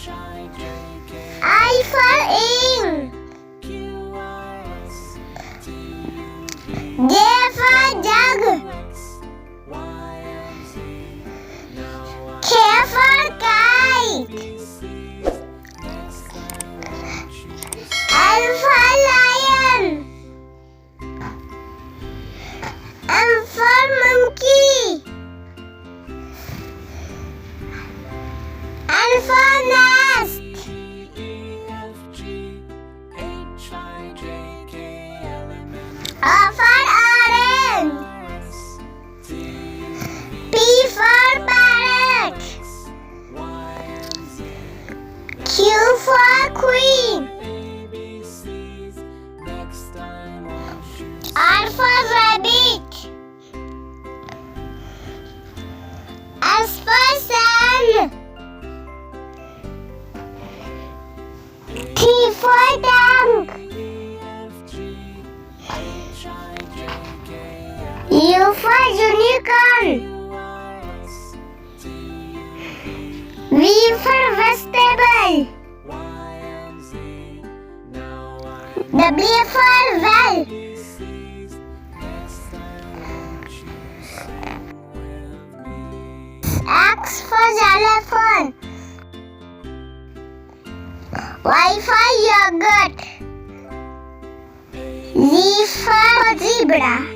I for ink. J for jug. K for kite. L for lion. M for monkey. N for nest. O for orange. P for parrot. Q for queen. R for rabbit. S for sun. T for tank. U for unicorn. V for vegetable. W for well. X for xylophone. Y for yogurt. Z for zebra.